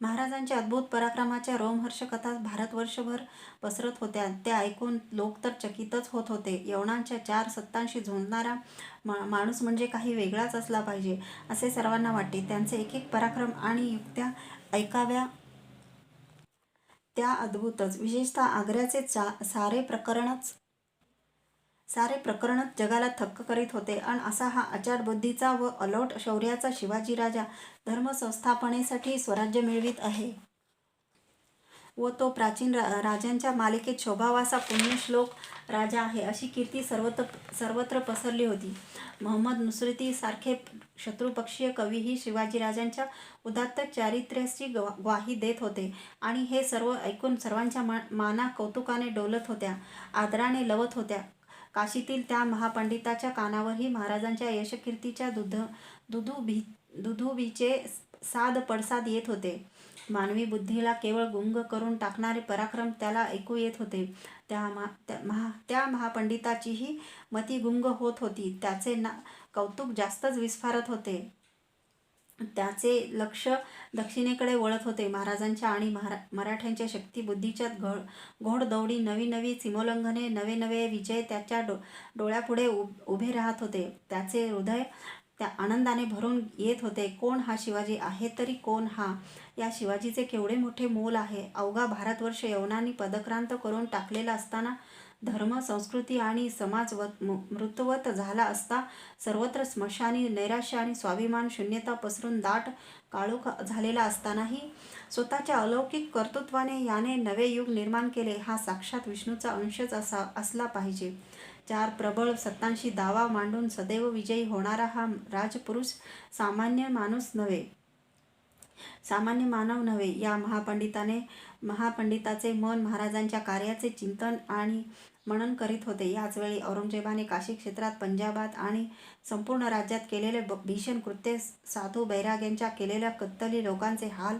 महाराजांच्या अद्भुत पराक्रमाच्या रोमहर्ष कथा भारतवर्षभर पसरत होत्या. त्या ऐकून लोक तर चकितच होत होते. यवनांच्या 4 सत्तांशी झुंजणारा माणूस म्हणजे काही वेगळाच असला पाहिजे असे सर्वांना वाटे. त्यांचे एक एक पराक्रम आणि युक्त्या ऐकाव्या त्या अद्भुतच. विशेषतः आग्र्याचे सारे प्रकरणच जगाला थक्क करीत होते. आणि असा हा अचाट बुद्धीचा व अलोट शौर्याचा शिवाजी राजा धर्मसंस्थापनेसाठी स्वराज्य मिळवीत आहे व तो प्राचीन राजांच्या मालिकेत शोभावासा पुण्यश्लोक राजा आहे अशी कीर्ती सर्वत्र पसरली होती. मोहम्मद नुसरती सारखे शत्रुपक्षीय कवीही शिवाजीराजांच्या उदात्त चारित्र्याची ग्वाही देत होते आणि हे सर्व ऐकून सर्वांच्या माना कौतुकाने डोलत होत्या, आदराने लवत होत्या. काशीतील त्या महापंडिताच्या कानावरही महाराजांच्या यशकीर्तीच्या दुधुभीचे साद पडसाद येत होते. मानवी बुद्धीला केवळ गुंग करून टाकणारे पराक्रम त्याला ऐकू येत होते. त्या महापंडिताचीही मती गुंग होत होती. त्याचे कौतुक जास्तच विस्फारत होते. त्याचे लक्ष दक्षिणेकडे वळत होते. महाराजांच्या आणि मराठ्यांच्या शक्तिबुद्धीच्या घोडदौडी, नवी नवी सीमोल्लंघने, नवे नवे विजय त्याच्या डोळ्यापुढे उभे राहत होते. त्याचे हृदय त्या आनंदाने भरून येत होते. कोण हा शिवाजी आहे तरी कोण हा? या शिवाजीचे केवढे मोठे मोल आहे. अवघा भारतवर्ष यवनांनी पदक्रांत करून टाकलेला असताना, धर्म, संस्कृती आणि समाज मृतवत झाला असता, सर्वत्र स्मशानी नैराश्य आणि स्वाभिमान शून्यता पसरून दाट काळोख झालेला असतानाही स्वतःच्या अलौकिक कर्तृत्वाने याने नवे युग निर्माण केले. हा साक्षात विष्णूचा अंशच असला पाहिजे. 4 प्रबळ सत्तांशी दावा मांडून सदैव विजयी होणारा हा राजपुरुष सामान्य मानव नव्हे. या महापंडिताचे मन महाराजांच्या कार्याचे चिंतन आणि मनन करीत होते. याचवेळी औरंगजेबाने काशी क्षेत्रात, पंजाबात आणि संपूर्ण राज्यात केलेले भीषण कृत्य, साधू बैराग्यांच्या केलेल्या कत्तली, लोकांचे हाल,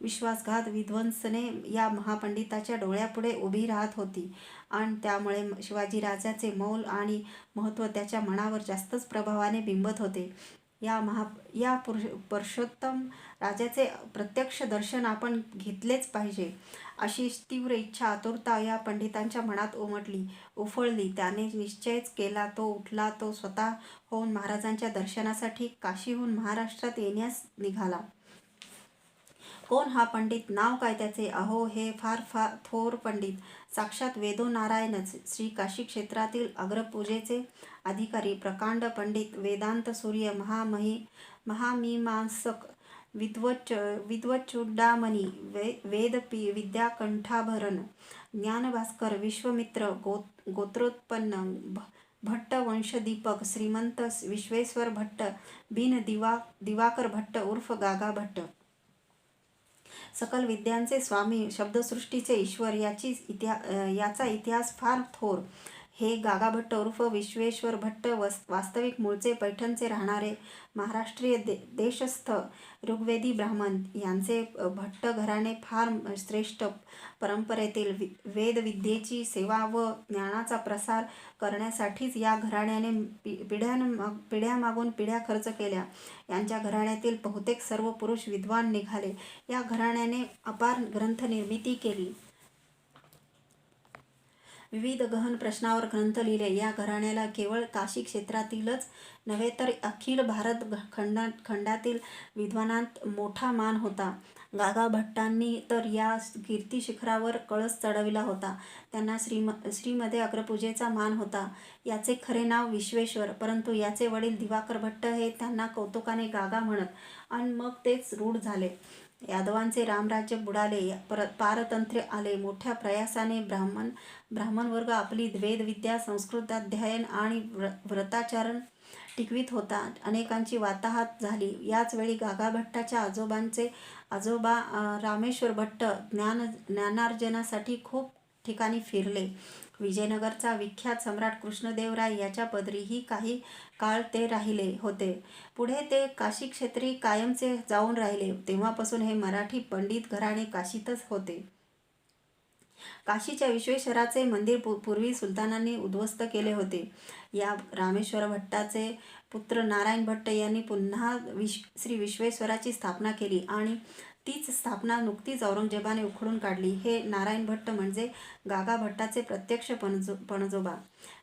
विश्वासघात, विध्वंसने या महापंडिताच्या डोळ्यापुढे उभी राहत होती आणि त्यामुळे शिवाजीराजाचे मौल आणि महत्त्व त्याच्या मनावर जास्तच प्रभावाने बिंबत होते. या पुरुषोत्तम राजाचे प्रत्यक्ष दर्शन आपण घेतलेच पाहिजे अशी तीव्र इच्छा, आतुरता या पंडितांच्या मनात उफळली. त्याने निश्चयच केला. तो उठला. तो स्वतः होऊन महाराजांच्या दर्शनासाठी काशीहून महाराष्ट्रात येण्यास निघाला. कोण हा पंडित? नाव काय त्याचे? अहो, हे फार थोर पंडित, साक्षात वेदो नारायणच, श्री काशी क्षेत्रातील अग्रपूजेचे अधिकारी, प्रकांड पंडित, वेदांत सूर्य, महामीमांसक, विद्वच्चूडामणी, वेद विद्या कंठाभरण, ज्ञानभास्कर, विश्वमित्र, गोत्रोत्पन्न, भट्ट वंशदीपक, श्रीमंत विश्वेश्वर भट्ट, बिन दिवाकर भट्ट उर्फ गागा भट्ट, सकल विद्यांचे स्वामी, शब्दसृष्टीचे ईश्वर, याचा इतिहास फार थोर. हे गागा भट्ट उर्फ विश्वेश्वर भट्ट वास्तविक मूळचे पैठणचे राहणारे महाराष्ट्रीय देशस्थ ऋग्वेदी ब्राह्मण. यांचे भट्ट घराणे फार श्रेष्ठ परंपरेतील. वेदविद्येची सेवा व ज्ञानाचा प्रसार करण्यासाठीच या घराण्याने पिढ्यामागून पिढ्या खर्च केल्या. यांच्या घराण्यातील बहुतेक सर्व पुरुष विद्वान निघाले. या घराण्याने अपार ग्रंथनिर्मिती केली. विविध गहन प्रश्नावर ग्रंथ लिहिले. या घराण्याला केवळ काशी क्षेत्रातीलच नव्हे तर अखिल भारत खंडातील विद्वानांत मोठा मान होता. गागा भट्टांनी तर या कीर्तिशिखरावर कळस चढविला होता. त्यांना श्रीमध्ये अग्रपूजेचा मान होता. याचे खरे नाव विश्वेश्वर, परंतु याचे वडील दिवाकर भट्ट हे त्यांना कौतुकाने गागा म्हणत आणि मग तेच रूढ झाले. यादवांचे रामराज्य बुडाले. पारतंत्र्य आले. मोठ्या प्रयासाने ब्राह्मण वर्ग आपली वेदविद्या, संस्कृताध्ययन आणि व्रताचरण टिकवीत होता. अनेकांची वाताहात झाली. याच वेळी गागा भट्टाच्या आजोबांचे आजोबा रामेश्वर भट्ट ज्ञानार्जनासाठी खूप ठिकाणी फिरले. विजयनगरचा विख्यात सम्राट कृष्णदेवराय याच्या पदरीही काही काळ ते राहिले होते. पुढे ते काशी क्षेत्री कायमचे जाऊन राहिले. तेव्हापासून हे मराठी पंडित घराणे काशीतच होते. काशीच्या विश्वेश्वराचे मंदिर पूर्वी सुलतानांनी उद्ध्वस्त केले होते. या रामेश्वर भट्टाचे पुत्र नारायण भट्ट यांनी पुन्हा श्री विश्वेश्वराची स्थापना केली आणि तीच स्थापना नुकतीच औरंगजेबाने उखडून काढली. हे नारायण भट्ट म्हणजे गागा भट्टाचे प्रत्यक्ष पणजोबा.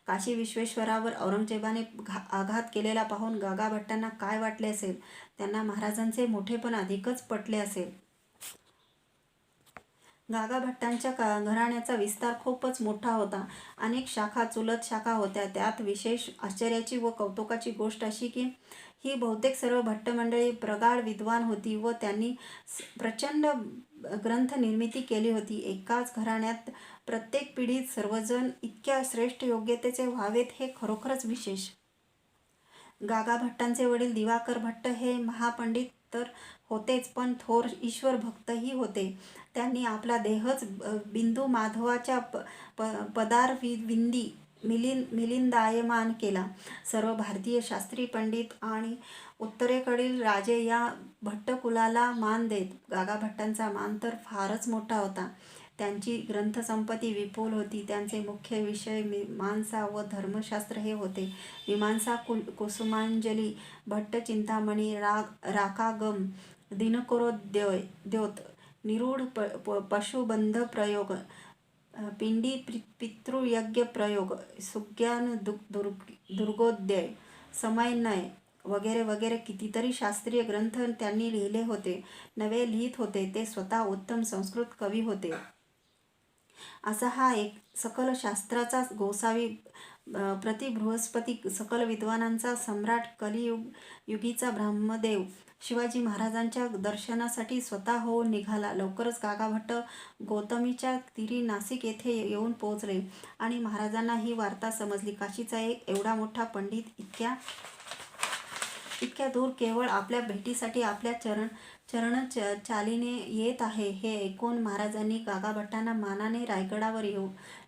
काशी विश्वेश्वरावर औरंगजेबाने आघात केलेला पाहून गागा भट्टांना काय वाटले असेल? त्यांना महाराजांचे मोठेपण अधिकच पटले असेल. गागा भट्टांच्या घराण्याचा विस्तार खूपच मोठा होता. अनेक शाखा, चुलत शाखा होत्या. त्यात विशेष आश्चर्याची व कौतुकाची गोष्ट अशी की ही बहुतेक सर्व भट्ट मंडळी प्रगाढ विद्वान होती व त्यांनी प्रचंड ग्रंथ निर्मिती केली होती. एकाच घराण्यात प्रत्येक पिढीत सर्वजण इतक्या श्रेष्ठ योग्यतेचे व्हावेत हे खरोखरच विशेष. गागा भट्टांचे वडील दिवाकर भट्ट हे महापंडित तर होतेच, पण थोर ईश्वर भक्तही होते. त्यांनी आपला देहच बिंदू माधवाच्या पदारविंदी मिलिंदायमान केला. सर्व भारतीय शास्त्री पंडित आणि उत्तरेकडील राजे या भट्टकुलाला मान देत. गागा भट्टांचा मान तर फारच मोठा होता. त्यांची ग्रंथसंपत्ती विपुल होती. त्यांचे मुख्य विषय मीमांसा व धर्मशास्त्र हे होते. मीमांसा कुसुमांजली, भट्ट चिंतामणी, राकागम, दिनकरोद्योत, निरूढ पशुबंध प्रयोग, पिंडी पितृयज्ञ प्रयोग, सुज्ञान दुर्गोदय, समयनय वगैरे वगैरे कितीतरी शास्त्रीय ग्रंथ त्यांनी लिहिले होते. नवे लिहित होते. ते स्वतः उत्तम संस्कृत कवी होते. असा हा एक सकल शास्त्राचा गोसावी, प्रति बृहस्पती, सकल विद्वानांचा सम्राट, कलियुगीचा ब्रह्मदेव शिवाजी महाराजांच्या दर्शनासाठी स्वतः होऊन निघाला. लवकरच गागा भट्ट गौतमीच्या तीरी नाशिक येथे येऊन पोहोचले आणि महाराजांना ही वार्ता समजली. काशीचा एक एवढा मोठा पंडित इतक्या दूर केवळ आपल्या भेटीसाठी आपल्या चरणचालीने येत आहे हे ऐकून महाराजांनी गागा भट्टांना मानाने रायगडावर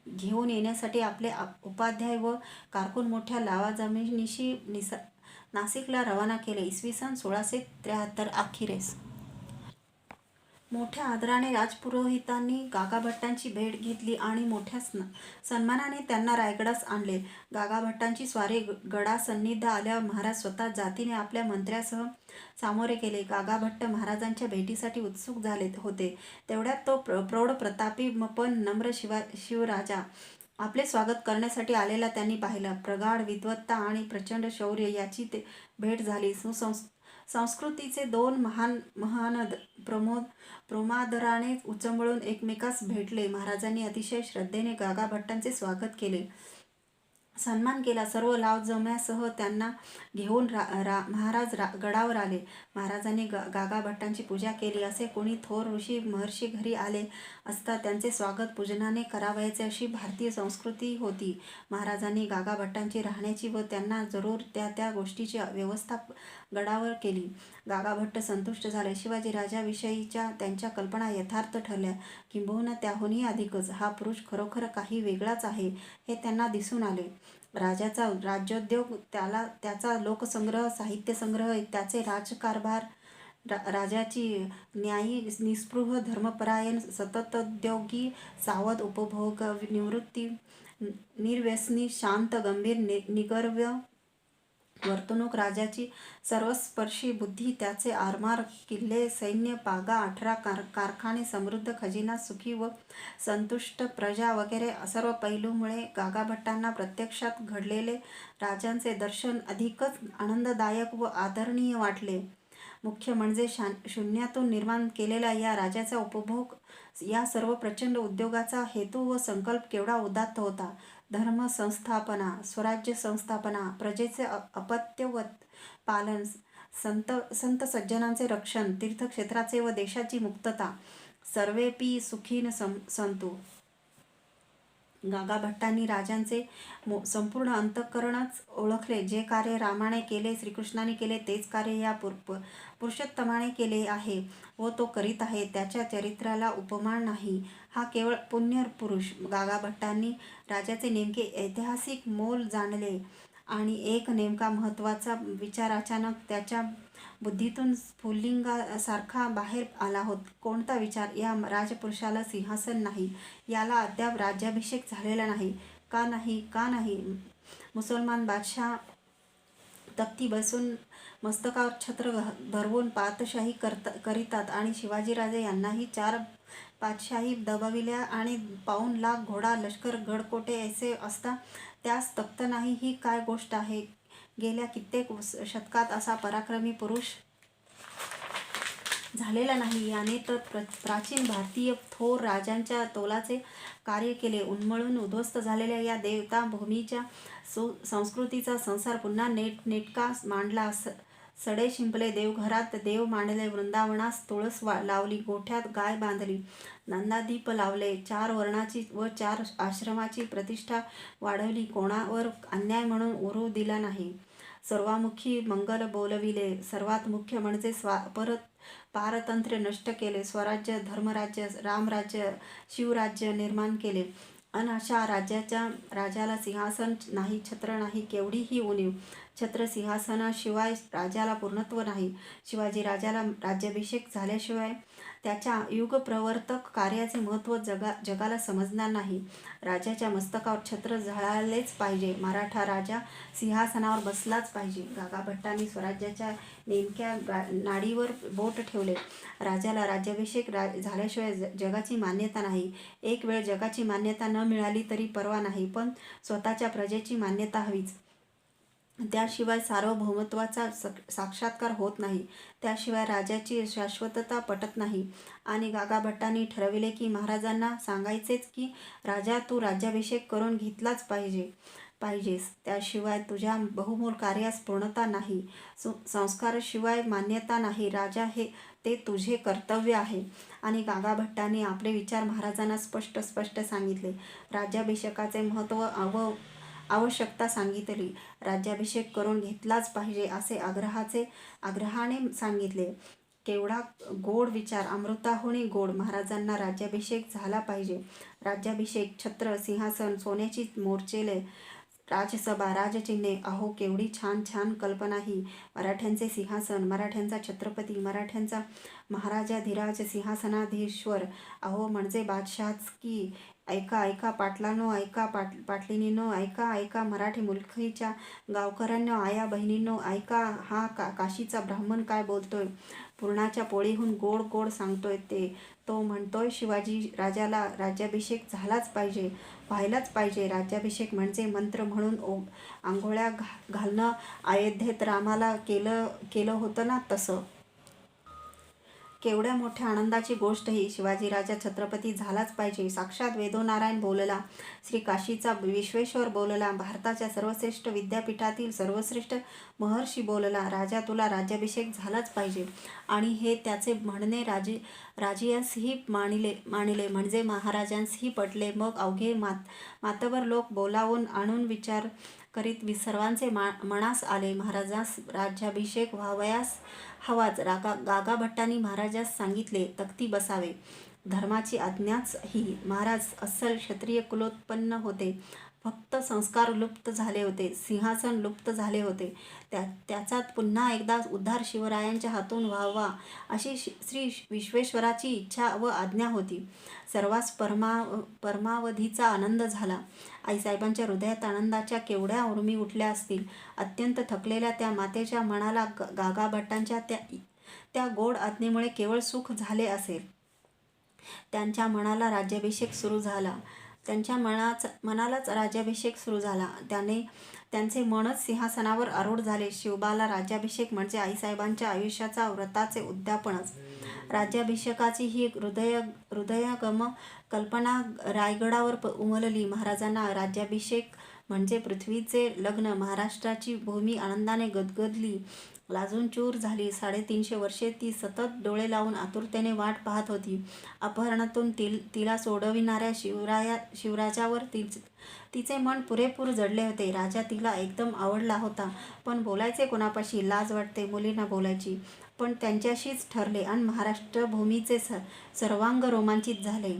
घेऊन येण्यासाठी आपले उपाध्याय व कारकून मोठ्या लावाजमीनीशी नाशिकला रवाना केले. इसवी सन 1673 अखेरीस मोठ्या आदराने राजपुरोहितांनी गागा भट्टांची भेट घेतली आणि मोठ्या सन्मानाने त्यांना रायगडास आणले. गागा भट्टांची स्वारी गडासन्निध आल्यावर महाराज स्वतः जातीने आपल्या मंत्र्यासह सामोरे गेले. गागा भट्ट महाराजांच्या भेटीसाठी उत्सुक झाले होते. तेवढ्यात तो प्रौढ प्रतापी पण नम्र शिवराजा आपले स्वागत करण्यासाठी आलेला त्यांनी पाहिला. प्रगाढ विद्वत्ता आणि प्रचंड शौर्य याची भेट झाली. संस्कृतीचे दोन महानद प्रेमादराने उचंबळून एकमेकास भेटले. महाराजांनी अतिशय श्रद्धेने गागा भट्टांचे स्वागत केले, सन्मान केला. सर्व लावजम्यासह त्यांना घेऊन महाराज गडावर आले. महाराजांनी गागा भट्टांची पूजा केली. असे कोणी थोर ऋषी महर्षी घरी आले असता त्यांचे स्वागत पूजनाने करावयाचे अशी भारतीय संस्कृती होती. महाराजांनी गागा भट्टांची राहण्याची व त्यांना जरूर त्या गोष्टीची व्यवस्था गडावर केली. गागा भट्ट संतुष्ट झाले. शिवाजी राजाविषयीच्या त्यांच्या कल्पना यथार्थ ठरल्या, किंबहुना त्याहूनही अधिकच. हा पुरुष खरोखर काही वेगळाच आहे हे त्यांना दिसून आले. राजाचा राज्योद्योग, त्याचा लोकसंग्रह, साहित्यसंग्रह, त्याचे राजकारभार, राजाची न्यायी, निस्पृह, धर्मपरायण, सततोद्योगी, सावध, उपभोग निवृत्ती, निर्व्यसनी, शांत, गंभीर, निगर्व वर्तणूक, राजाची सर्वस्पर्शी बुद्धी, त्याचे आरमार, किल्ले, सैन्य, पागा, 18 कारखाने, समृद्ध खजिना, सुखी व संतुष्ट प्रजा वगैरे सर्व पैलूमुळे गागा भट्टांना प्रत्यक्षात घडलेले राजांचे दर्शन अधिकच आनंददायक व आदरणीय वाटले. मुख्य म्हणजे शून्यातून निर्माण केलेला या राजाचा उपभोग, या सर्व प्रचंड उद्योगाचा हेतू व संकल्प केवढा उदात्त होता. धर्म संस्थापना, स्वराज्य संस्थापना, प्रजेचे अपत्यवत पालन, संत सज्जनांचे रक्षण, तीर्थक्षेत्राचे व देशाची मुक्तता, सर्वेपि सुखीन संतु. गागा भट्टांनी राजांचे संपूर्ण अंतःकरणच ओळखले. जे कार्य रामाने केले, श्रीकृष्णाने केले, तेच कार्य या पुरुषोत्तमाने केले आहे व तो करीत आहे. त्याच्या चरित्राला उपमान नाही. हा केवळ पुण्य पुरुष. गागा भट्टांनी राजाचे नेमके ऐतिहासिक मोल जाणले आणि एक नेमका महत्त्वाचा विचार अचानक त्याच्या बुद्धीतून स्फुल्लिंगासारखा बाहेर आला होत. कोणता विचार? या राजपुरुषाला सिंहासन नाही, याला अद्याप राज्याभिषेक झालेला नाही. का नाही? का नाही? मुसलमान बादशाह तख्ती बसून मस्तकावर छत्र धरवून पातशाही करीतात आणि शिवाजीराजे यांनाही 4 पातशाही दबाविल्या आणि 5 लाख घोडा लष्कर गडकोटे ऐसे असता त्यास तख्त नाही, ही काय गोष्ट आहे? गेल्या कित्येक शतकात असा पराक्रमी पुरुष झालेला नाही. याने तर प्राचीन भारतीय थोर राजांच्या तोलाचे कार्य केले. उन्मळून उद्ध्वस्त झालेल्या या देवता भूमीच्या संस्कृतीचा संसार पुन्हा नेटका मांडला. सडे शिंपले देवघरात देव मांडले, वृंदावनास तुळस लावली, गोठ्यात गाय बांधली, नंदादीप लावले, 4 वर्णाची व 4 आश्रमाची प्रतिष्ठा वाढवली, कोणावर अन्याय म्हणून उरू दिला नाही, सर्वामुखी मंगल बोलविले, सर्वात मुख्य म्हणजे पारतंत्र्य नष्ट केले, स्वराज्य, धर्मराज्य, रामराज्य, शिवराज्य निर्माण केले. अन अशा राजाला सिंहासन नाही, छत्र नाही. केवढीही उणीव! छत्र सिंहासनाशिवाय राजाला पूर्णत्व नाही. शिवाजी राजाला राज्याभिषेक झाल्याशिवाय त्याच्या युगप्रवर्तक कार्याचे महत्त्व जगाला समजणार नाही. राजाच्या मस्तकावर छत्र झळाळलेच पाहिजे. मराठा राजा सिंहासनावर बसलाच पाहिजे. गागाभट्टांनी स्वराज्याच्या नेमक्या नाडीवर बोट ठेवले. राजाला राज्याभिषेक झाल्याशिवाय जगाची मान्यता नाही. एक वेळ जगाची मान्यता न मिळाली तरी पर्वा नाही, पण स्वतःच्या प्रजेची मान्यता हवीच. त्याशिवाय सार्वभौमत्वाचा साक्षात्कार होत नाही. त्याशिवाय राजाची शाश्वतता पटत नाही. आणि गागाभट्टांनी ठरविले की महाराजांना सांगायचेच की राजा, तू राज्याभिषेक करून घेतलाच पाहिजेस. त्याशिवाय तुझ्या बहुमोल कार्यास पूर्णता नाही. संस्काराशिवाय मान्यता नाही. राजा हे ते तुझे कर्तव्य आहे. आणि गागाभट्टांनी आपले विचार महाराजांना स्पष्ट सांगितले. राज्याभिषेकाचे महत्त्व आवश्यकता सांगितली. राज्याभिषेक करून घेतलाच पाहिजे असे आग्रहाने सांगितले. केवढा गोड विचार! अमृताहुनी गोड! महाराजांना राज्याभिषेक झाला पाहिजे. राज्याभिषेक, छत्र, सिंहासन, सोन्याची मोर्चेले, राजसभा, राजचिन्हे, अहो केवढी छान कल्पना ही! मराठ्यांचे सिंहासन, मराठ्यांचा छत्रपती, मराठ्यांचा महाराजाधिराज, सिंहासनाधीश्वर, अहो म्हणजे बादशहाच की! ऐका पाटलांनो, ऐका पाटलिनींनो, ऐका मराठी मुलखीच्या गावकऱ्यांनो, आया बहिणींनो, ऐका हा काशीचा ब्राह्मण काय बोलतोय. पुरणाच्या पोळीहून गोड सांगतोय तो म्हणतोय शिवाजी राजाला राज्याभिषेक झालाच पाहिजे, व्हायलाच पाहिजे. राज्याभिषेक म्हणजे मंत्र म्हणून आंघोळ्या घालणं अयोध्येत रामाला केलं होतं ना, तसं. केवढ्या मोठ्या आनंदाची गोष्ट ही! शिवाजीराजा छत्रपती झालाच पाहिजे. साक्षात वेदोनारायण बोलला, श्री काशीचा विश्वेश्वर बोलला, भारताच्या सर्वश्रेष्ठ विद्यापीठातील सर्वश्रेष्ठ महर्षी बोलला, राजा तुला राज्याभिषेक झालाच पाहिजे. आणि हे त्याचे म्हणणे राजियासही मानिले म्हणजे महाराजांसही पटले. मग अवघे मातबर लोक बोलावून आणून विचार करीत सर्वांचे मनास आले, महाराजास राज्याभिषेक व्हावयास हवाच. गागाभट्टांनी महाराजास सांगितले, तख्ती बसावे. धर्माची आज्ञाच ही. महाराज अस्सल क्षत्रिय कुलोत्पन्न होते. फक्त संस्कार लुप्त झाले होते, सिंहासन लुप्त झाले होते. त्याचा पुन्हा एकदा उद्धार शिवरायांच्या हातून व्हावा अशी श्री विश्वेश्वराची इच्छा व आज्ञा होती. सर्वांस परमावधीचा आनंद झाला. आईसाहेबांच्या हृदयात आनंदाच्या केवढ्या उर्मी उठल्या असतील. अत्यंत थकलेल्या त्या मातेच्या मनाला गागाभट्टांच्या त्या गोड आज्ञेमुळे केवळ सुख झाले असेल. त्यांच्या मनाला राज्याभिषेक सुरू झाला. त्यांच्या मनालाच राज्याभिषेक सुरू झाला. त्यांचे मनच सिंहासनावर आरूढ झाले. शिवबाला राज्याभिषेक म्हणजे आईसाहेबांच्या आयुष्याचा व्रताचे उद्यापनच. राज्याभिषेकाची ही हृदयंगम कल्पना रायगडावर उमलली. महाराजांना राज्याभिषेक म्हणजे पृथ्वीचे लग्न. महाराष्ट्राची भूमी आनंदाने गदगदली, लाजून चूर झाली. 350 वर्षे ती सतत डोळे लावून आतुरतेने वाट पाहत होती. अपहरणातून तिला सोडविणाऱ्या शिवराजावर तिचे मन पुरेपूर जडले होते. राजा तिला एकदम आवडला होता. पण बोलायचे कोणापाशी? लाज वाटते मुलींना बोलायची. पण त्यांच्याशीच ठरले आणि महाराष्ट्र भूमीचे सर्वांग रोमांचित झाले.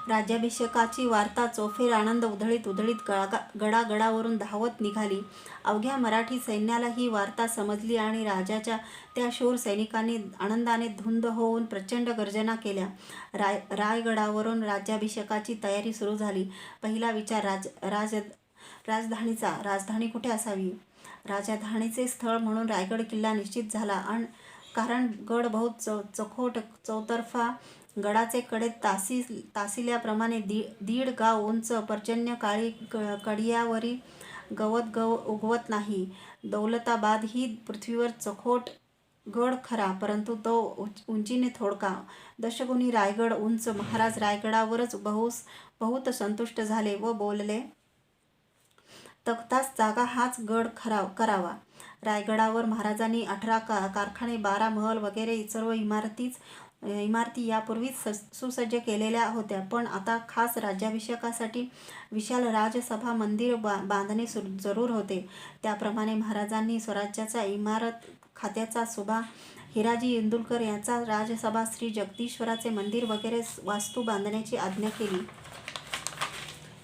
राज्याभिषेकाची वार्ता चोफेर आनंद उधळीत उधळीत गडागडावरून धावत निघाली. अवघ्या मराठी सैन्याला ही वार्ता समजली आणि राजाच्या त्या शूर सैनिकांनी आनंदाने धुंद होऊन प्रचंड गर्जना केल्या. रायगडावरून राज्याभिषेकाची तयारी सुरू झाली. पहिला विचार राजधानीचा. राजधानी कुठे असावी? राजधानीचे स्थळ म्हणून रायगड किल्ला निश्चित झाला. कारण गड बहुत चखोट चौतर्फा. गडाचे कडे तासिल्याप्रमाणे दीड गाव उंच. पर्जन्य काळी कडियावरी गवत उगवत नाही. दौलताबाद ही पृथ्वीवर चखोट गड खरा, परंतु तो उंचीने थोडका. दशगुणी रायगड उंच. महाराज रायगडावरच बहुत संतुष्ट झाले व बोलले, तख्तास जागा हाच गड करावा. रायगडावर महाराजांनी 18 कारखाने, 12 महल वगैरे सर्व इमारती यापूर्वीच सुसज्ज केलेल्या होत्या. पण आता खास राज्याभिषेकासाठी विशाल राजसभा मंदिर बांधणे जरूर होते. त्याप्रमाणे महाराजांनी स्वराज्याचा इमारत खात्याचा सुभा हिराजी इंदुलकर यांचा राजसभा, श्री जगदीश्वराचे मंदिर वगैरे वास्तू बांधण्याची आज्ञा केली.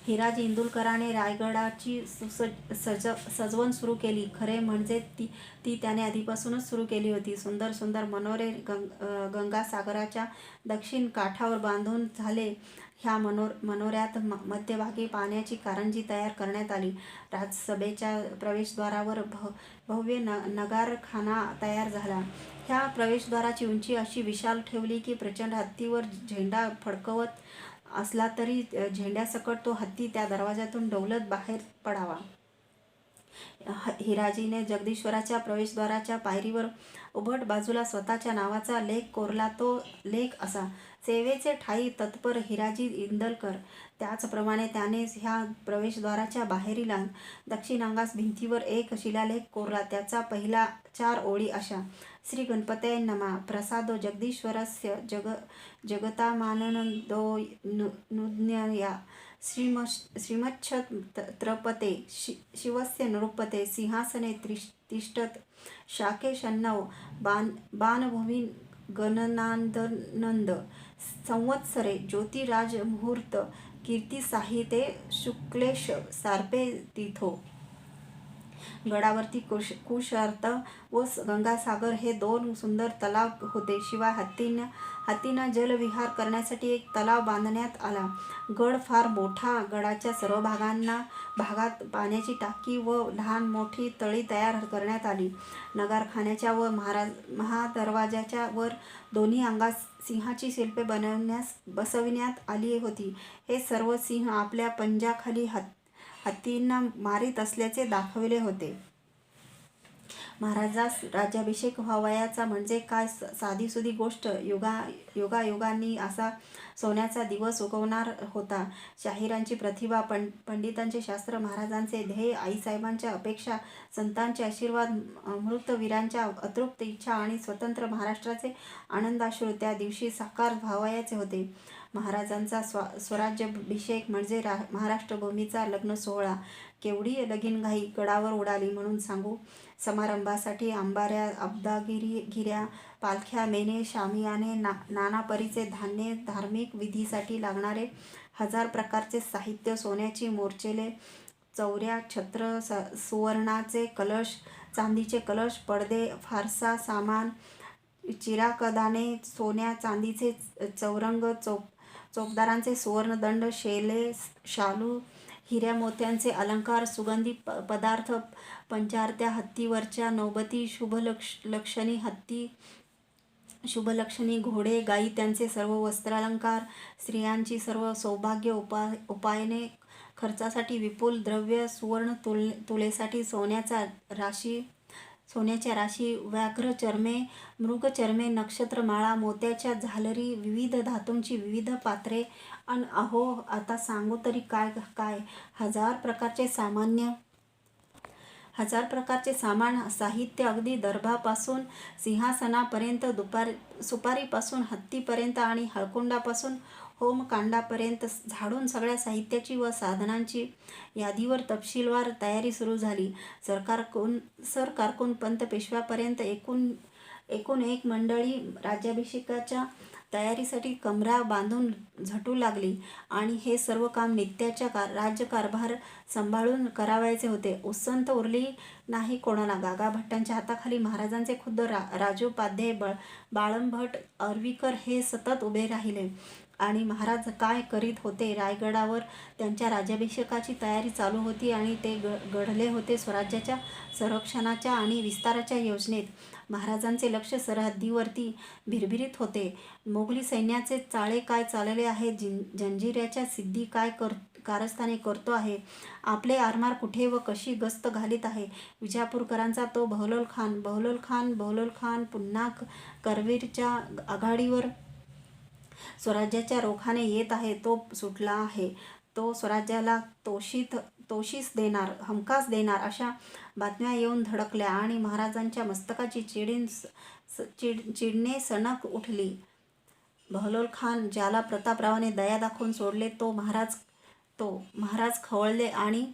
हिराजी इंदुलकराने रायगडाची सजवण सुरू केली. खरे म्हणजे ती त्याने आधीपासूनच सुरू केली होती. सुंदर सुंदर मनोरे गंगासागराच्या दक्षिण काठावर बांधून झाले. ह्या मनोऱ्यात मध्यभागी पाण्याची कारंजी तयार करण्यात आली. राजसभेच्या प्रवेशद्वारावर भव्य नगारखाना तयार झाला. ह्या प्रवेशद्वाराची उंची अशी विशाल ठेवली की प्रचंड हत्तीवर झेंडा फडकवत असला तरी झेंड्यासकट तो हत्ती त्या दरवाजातून डौलत बाहेर पडावा. हिराजीने जगदीश्वराच्या प्रवेशद्वाराच्या पायरीवर उभट बाजूला स्वतःच्या नावाचा लेख कोरला. तो लेख असा: सेवेचे ठायी तत्पर हिराजी इंदलकर. त्याचप्रमाणे त्याने ह्या प्रवेशद्वाराच्या बाहेरील दक्षिणांगास भिंतीवर एक शिलालेख कोरला. त्याचा पहिला 4 ओळी अशा: श्री गणपतये नमः. प्रसादो जगदीश्वरस्य जगतामानन्दोऽनुज्ञया श्रीमच्छत्रपते शिवस्य नृपते सिंहासने तिष्ठत शाके शन्नव बाणभूमी गणनादनंद संवत्सरे ज्योतिराजमुहूर्त कीर्तिसाहिते शुक्लेश सार्पे तिथो. गडावरती कुशअर्थ व गंगासागर हे 2 सुंदर तलाव होते. शिवाय हत्तींना जलविहार करण्यासाठी एक तलाव बांधण्यात आला. गड फार मोठा. गडाच्या सर्व भागात पाण्याची टाकी व लहान मोठी तळी तयार करण्यात आली. नगारखान्याच्या व महादरवाजाच्या वर दोन्ही अंगास सिंहाची शिल्पे बसविण्यात आली होती. हे सर्व सिंह आपल्या पंजाखाली हत्तींना मारीत असल्याचे दाखविले होते. महाराजास राज्याभिषेक व्हावयाचा म्हणजे काय साधीसुधी गोष्ट. युगायुगांनी असा सोन्याचा दिवस उगवणार होता. शाहिरांची प्रतिभा, पंडितांचे शास्त्र, महाराजांचे ध्येय, आईसाहेबांच्या अपेक्षा, संतांचे आशीर्वाद, मृतवीरांच्या अतृप्त इच्छा आणि स्वतंत्र महाराष्ट्राचे आनंदाश्रू त्या दिवशी साकार व्हावयाचे होते. महाराजांचा स्वराज्याभिषेक म्हणजे महाराष्ट्रभूमीचा लग्न सोहळा. केवढी लगीनघाई गडावर उडाली म्हणून सांगू. समारंभासाठी अंबाऱ्या, अब्दागिऱ्या, पालख्या, मेणे, शामियाने, नाना परीचे धान्य, धार्मिक विधीसाठी लागणारे 1000 प्रकारचे साहित्य, सोन्याची मोर्चेले, चौऱ्या, छत्र, सुवर्णाचे कलश, चांदीचे कलश, पडदे, फारसा सामान, चिराकदाने, सोन्या चांदीचे चौरंग, चोपदारांचे सुवर्णदंड, शेले, शालू, हिऱ्या मोत्यांचे अलंकार, सुगंधी पदार्थ, पंचारत्या, हत्तीवरच्या नौबती, शुभलक्षणी घोडे, गायी, त्यांचे सर्व वस्त्रालंकार, स्त्रियांची सर्व सौभाग्य उपायने, खर्चासाठी विपुल द्रव्य, सुवर्ण तुलेसाठी सोन्याच्या राशी, व्याघ्र चर्मे, मृगचर्मे, नक्षत्रमाळा, मोत्याच्या झालरी, विविध धातूंची विविध पात्रे, अन अहो आता सांगू तरी काय 1000 प्रकारचे सामान साहित्य, अगदी दर्भापासून सिंहासनापर्यंत, सुपारीपासून हत्तीपर्यंत आणि हळकुंडापासून होमकांडापर्यंत झाडून सगळ्या साहित्याची व साधनांची यादीवर तपशीलवार तयारी सुरू झाली. सरकारकून पंत पेशव्यापर्यंत एकूण एक मंडळी राज्याभिषेकाच्या तयारीसाठी कमरा बांधून झटू लागली आणि हे सर्व काम नित्याच्या राज्यकारभार सांभाळून करावायचे होते. उसंत उरली नाही कोणाला. गागा भट्टांच्या हाताखाली महाराजांचे खुद्द राजोपाध्ये बाळंभट अरवीकर हे सतत उभे राहिले आणि महाराज काय करीत होते. रायगडावर त्यांच्या राज्याभिषेकाची तयारी चालू होती आणि ते गढले होते स्वराज्याच्या संरक्षणाच्या आणि विस्ताराच्या योजनेत. महाराजांचे लक्ष सरहद्दीवरती भिरभिरीत होते. मोगली सैन्याचे चाळे काय चालले आहेत, जंजिऱ्याच्या सिद्धी काय कारस्थाने करतो आहे, आपले आरमार कुठे व कशी गस्त घालीत आहे. विजापूरकरांचा तो बहलोल खान पुन्हा करवीरच्या आघाडीवर स्वराज्याच्या रोखाने येत आहे. तो सुटला आहे. तो स्वराज्याला तोशीस देणार, हमखास देणार अशा बातम्या येऊन धडकल्या आणि महाराजांच्या मस्तकाची चिडणे सणक उठली. बहलोल खान ज्याला प्रतापरावाने दया दाखवून सोडले तो महाराज खवळले आणि